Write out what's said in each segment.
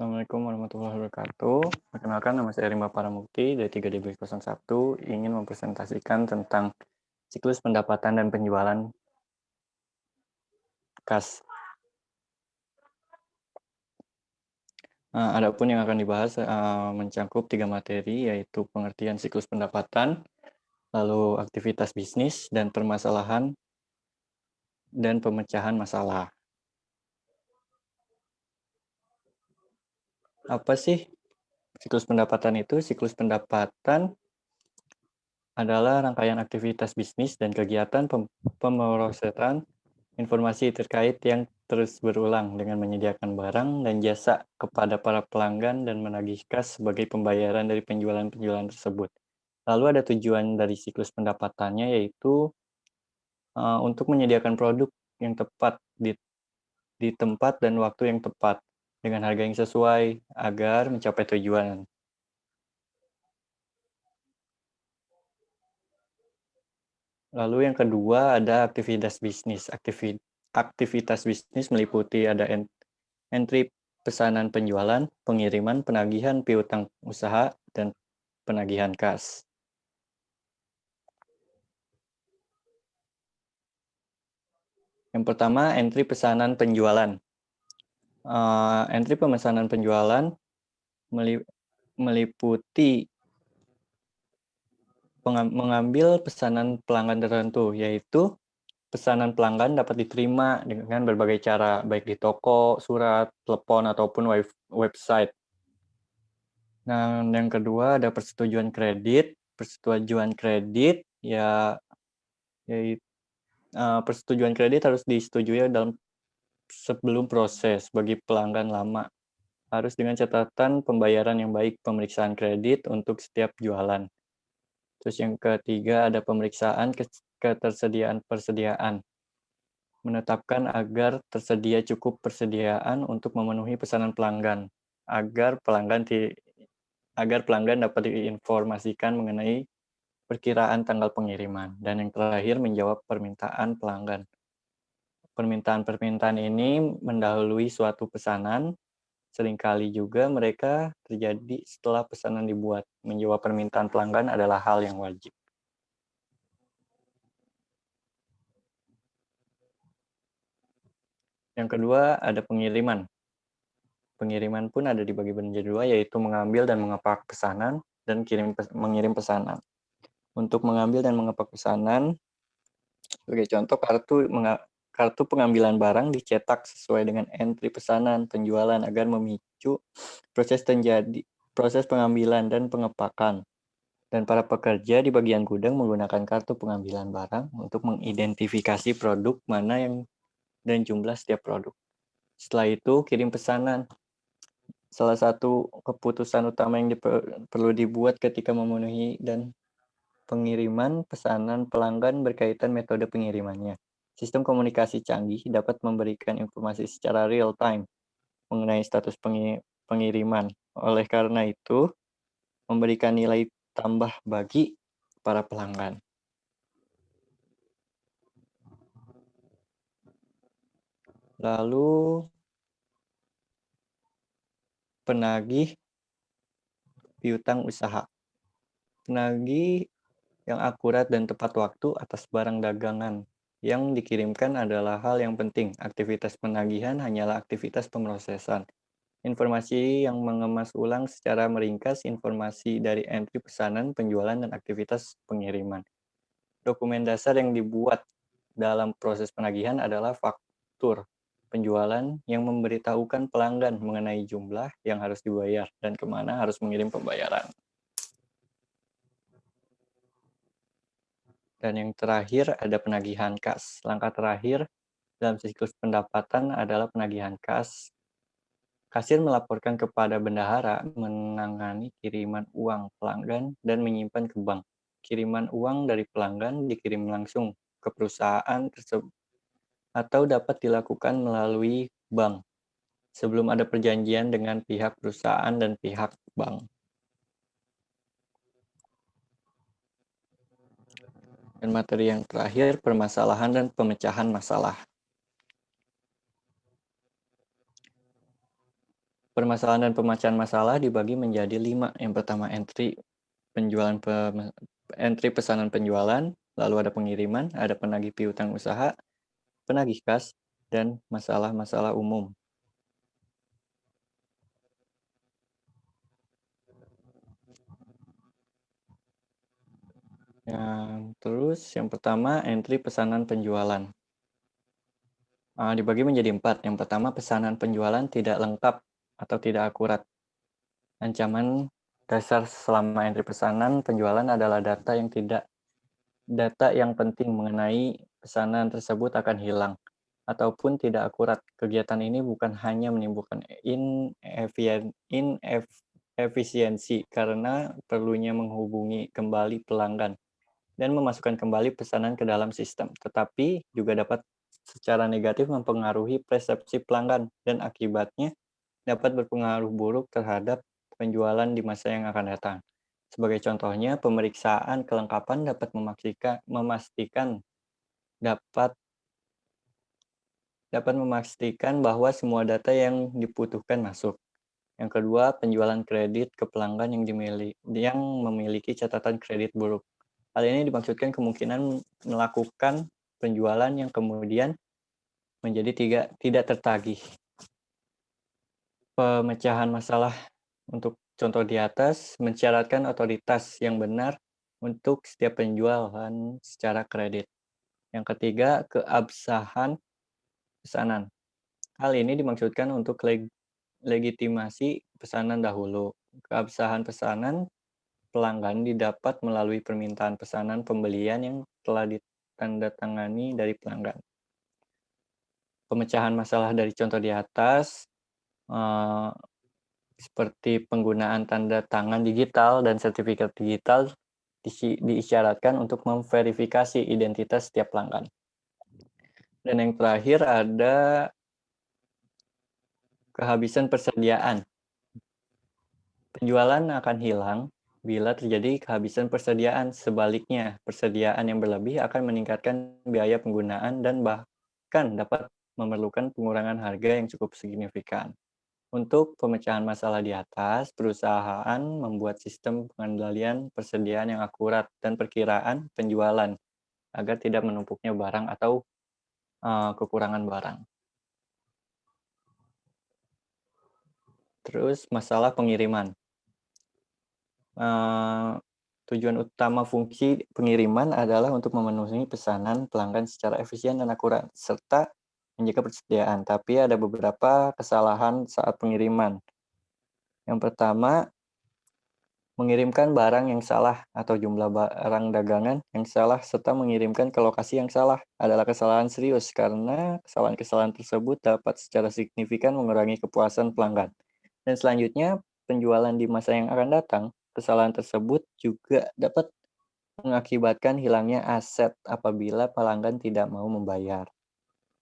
Assalamualaikum warahmatullahi wabarakatuh. Perkenalkan, nama saya Rimba Paramukti dari 3DB01, ingin mempresentasikan tentang siklus pendapatan dan penjualan kas. Adapun yang akan dibahas mencakup 3 materi, yaitu pengertian siklus pendapatan, lalu aktivitas bisnis, dan permasalahan dan pemecahan masalah. Apa sih siklus pendapatan itu? Siklus pendapatan adalah rangkaian aktivitas bisnis dan kegiatan pemrosesan informasi terkait yang terus berulang dengan menyediakan barang dan jasa kepada para pelanggan dan menagih kas sebagai pembayaran dari penjualan-penjualan tersebut. Lalu ada tujuan dari siklus pendapatannya, yaitu untuk menyediakan produk yang tepat di tempat dan waktu yang tepat dengan harga yang sesuai agar mencapai tujuan. Lalu yang kedua ada aktivitas bisnis. Aktivitas bisnis meliputi ada entry pesanan penjualan, pengiriman, penagihan piutang usaha, dan penagihan kas. Yang pertama, entry pesanan penjualan. Entry pemesanan penjualan meliputi mengambil pesanan pelanggan tertentu, yaitu pesanan pelanggan dapat diterima dengan berbagai cara, baik di toko, surat, telepon, ataupun website. Nah, yang kedua ada persetujuan kredit. Persetujuan kredit persetujuan kredit harus disetujui sebelum proses bagi pelanggan lama. Harus dengan catatan pembayaran yang baik, pemeriksaan kredit untuk setiap jualan. Terus yang ketiga ada pemeriksaan persediaan. Menetapkan agar tersedia cukup persediaan untuk memenuhi pesanan pelanggan, agar pelanggan dapat diinformasikan mengenai perkiraan tanggal pengiriman. Dan yang terakhir menjawab permintaan pelanggan. Permintaan-permintaan ini mendahului suatu pesanan. Seringkali juga mereka terjadi setelah pesanan dibuat. Menjawab permintaan pelanggan adalah hal yang wajib. Yang kedua ada pengiriman. Pengiriman pun ada dibagi menjadi dua, yaitu mengambil dan mengepak pesanan dan mengirim pesanan. Untuk mengambil dan mengepak pesanan, sebagai contoh kartu pengambilan barang dicetak sesuai dengan entry pesanan penjualan agar memicu proses pengambilan dan pengepakan. Dan para pekerja di bagian gudang menggunakan kartu pengambilan barang untuk mengidentifikasi produk mana dan jumlah setiap produk. Setelah itu kirim pesanan. Salah satu keputusan utama yang perlu dibuat ketika memenuhi dan pengiriman pesanan pelanggan berkaitan metode pengirimannya. Sistem komunikasi canggih dapat memberikan informasi secara real time mengenai status pengiriman. Oleh karena itu, memberikan nilai tambah bagi para pelanggan. Lalu, penagih piutang usaha. Penagih yang akurat dan tepat waktu atas barang dagangan yang dikirimkan adalah hal yang penting. Aktivitas penagihan hanyalah aktivitas pemrosesan. Informasi yang mengemas ulang secara meringkas informasi dari entry pesanan, penjualan, dan aktivitas pengiriman. Dokumen dasar yang dibuat dalam proses penagihan adalah faktur penjualan yang memberitahukan pelanggan mengenai jumlah yang harus dibayar dan kemana harus mengirim pembayaran. Dan yang terakhir ada penagihan kas. Langkah terakhir dalam siklus pendapatan adalah penagihan kas. Kasir melaporkan kepada bendahara menangani kiriman uang pelanggan dan menyimpan ke bank. Kiriman uang dari pelanggan dikirim langsung ke perusahaan tersebut atau dapat dilakukan melalui bank sebelum ada perjanjian dengan pihak perusahaan dan pihak bank. Dan materi yang terakhir, permasalahan dan pemecahan masalah. Permasalahan dan pemecahan masalah dibagi menjadi 5. Yang pertama entry pesanan penjualan, lalu ada pengiriman, ada penagih piutang usaha, penagih kas, dan masalah-masalah umum. Terus yang pertama entry pesanan penjualan. Dibagi menjadi 4. Yang pertama pesanan penjualan tidak lengkap atau tidak akurat. Ancaman dasar selama entry pesanan penjualan adalah data yang penting mengenai pesanan tersebut akan hilang ataupun tidak akurat. Kegiatan ini bukan hanya menimbulkan inefisiensi karena perlunya menghubungi kembali pelanggan dan memasukkan kembali pesanan ke dalam sistem, tetapi juga dapat secara negatif mempengaruhi persepsi pelanggan dan akibatnya dapat berpengaruh buruk terhadap penjualan di masa yang akan datang. Sebagai contohnya, pemeriksaan kelengkapan dapat memastikan dapat dapat memastikan bahwa semua data yang dibutuhkan masuk. Yang kedua, penjualan kredit ke pelanggan yang memiliki catatan kredit buruk. Hal ini dimaksudkan kemungkinan melakukan penjualan yang kemudian menjadi tidak tertagih. Pemecahan masalah untuk contoh di atas mensyaratkan otoritas yang benar untuk setiap penjualan secara kredit. Yang ketiga, keabsahan pesanan. Hal ini dimaksudkan untuk legitimasi pesanan dahulu. Keabsahan pesanan pelanggan didapat melalui permintaan pesanan pembelian yang telah ditandatangani dari pelanggan. Pemecahan masalah dari contoh di atas seperti penggunaan tanda tangan digital dan sertifikat digital diisyaratkan untuk memverifikasi identitas setiap pelanggan. Dan yang terakhir ada kehabisan persediaan. Penjualan akan hilang bila terjadi kehabisan persediaan. Sebaliknya, persediaan yang berlebih akan meningkatkan biaya penggunaan dan bahkan dapat memerlukan pengurangan harga yang cukup signifikan. Untuk pemecahan masalah di atas, perusahaan membuat sistem pengendalian persediaan yang akurat dan perkiraan penjualan agar tidak menumpuknya barang atau kekurangan barang. Terus masalah pengiriman. Tujuan utama fungsi pengiriman adalah untuk memenuhi pesanan pelanggan secara efisien dan akurat, serta menjaga persediaan. Tapi ada beberapa kesalahan saat pengiriman. Yang pertama, mengirimkan barang yang salah atau jumlah barang dagangan yang salah serta mengirimkan ke lokasi yang salah adalah kesalahan serius karena kesalahan-kesalahan tersebut dapat secara signifikan mengurangi kepuasan pelanggan. Dan selanjutnya, penjualan di masa yang akan datang, kesalahan tersebut juga dapat mengakibatkan hilangnya aset apabila pelanggan tidak mau membayar.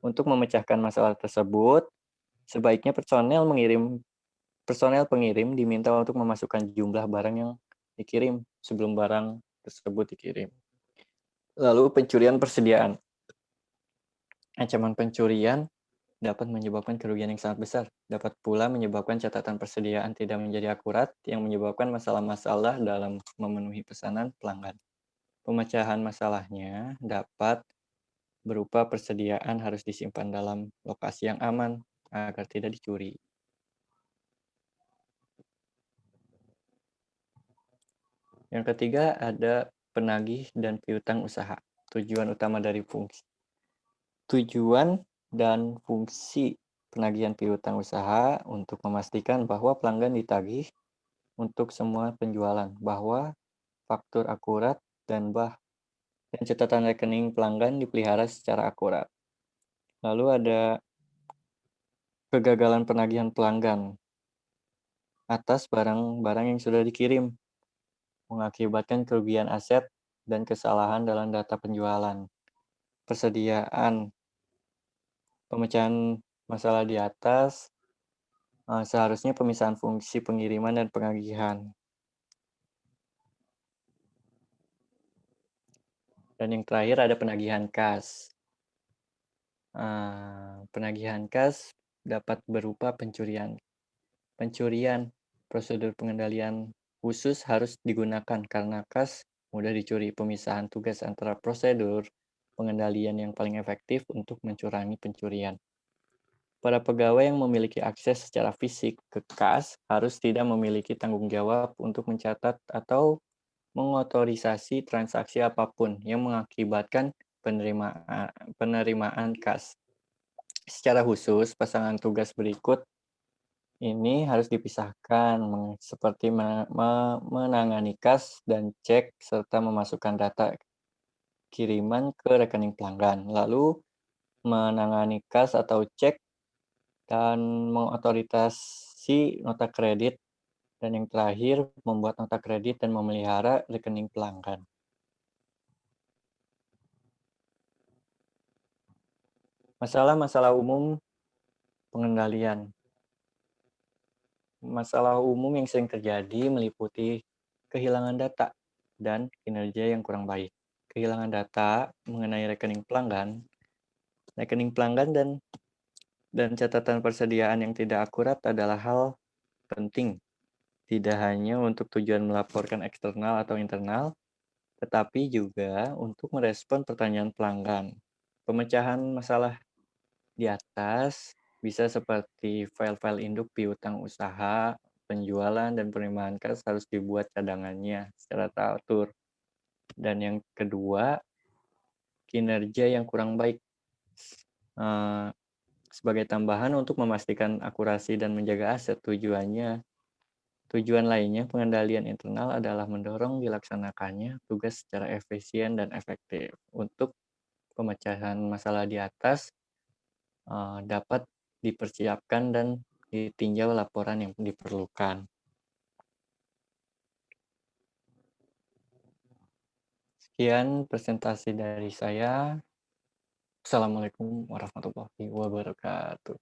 Untuk memecahkan masalah tersebut, sebaiknya personel pengirim diminta untuk memasukkan jumlah barang yang dikirim sebelum barang tersebut dikirim. Lalu pencurian persediaan. Ancaman pencurian dapat menyebabkan kerugian yang sangat besar. Dapat pula menyebabkan catatan persediaan tidak menjadi akurat yang menyebabkan masalah-masalah dalam memenuhi pesanan pelanggan. Pemecahan masalahnya dapat berupa persediaan harus disimpan dalam lokasi yang aman agar tidak dicuri. Yang ketiga ada penagih dan piutang usaha. Tujuan dan fungsi penagihan piutang usaha untuk memastikan bahwa pelanggan ditagih untuk semua penjualan, bahwa faktur akurat dan catatan rekening pelanggan dipelihara secara akurat. Lalu ada kegagalan penagihan pelanggan atas barang-barang yang sudah dikirim, mengakibatkan kerugian aset dan kesalahan dalam data penjualan. Persediaan pemecahan masalah di atas seharusnya pemisahan fungsi pengiriman dan penagihan. Dan yang terakhir ada penagihan kas. Penagihan kas dapat berupa pencurian Pencurian. Prosedur pengendalian khusus harus digunakan karena kas mudah dicuri. Pemisahan tugas antara prosedur pengendalian yang paling efektif untuk mencurangi pencurian. Para pegawai yang memiliki akses secara fisik ke kas harus tidak memiliki tanggung jawab untuk mencatat atau mengotorisasi transaksi apapun yang mengakibatkan penerimaan kas. Secara khusus, pasangan tugas berikut ini harus dipisahkan, seperti menangani kas dan cek serta memasukkan data kiriman ke rekening pelanggan. Lalu menangani kas atau cek dan mengotorisasi nota kredit, dan yang terakhir membuat nota kredit dan memelihara rekening pelanggan. Masalah-masalah umum pengendalian. Masalah umum yang sering terjadi meliputi kehilangan data dan kinerja yang kurang baik. Kehilangan data mengenai rekening pelanggan dan catatan persediaan yang tidak akurat adalah hal penting, tidak hanya untuk tujuan melaporkan eksternal atau internal, tetapi juga untuk merespon pertanyaan pelanggan. Pemecahan masalah di atas bisa seperti file-file induk piutang usaha, penjualan, dan penerimaan kas harus dibuat cadangannya secara teratur. Dan yang kedua, kinerja yang kurang baik. Sebagai tambahan untuk memastikan akurasi dan menjaga aset, tujuan lainnya pengendalian internal adalah mendorong dilaksanakannya tugas secara efisien dan efektif. Untuk pemecahan masalah di atas dapat dipersiapkan dan ditinjau laporan yang diperlukan. Sekian presentasi dari saya. Assalamualaikum warahmatullahi wabarakatuh.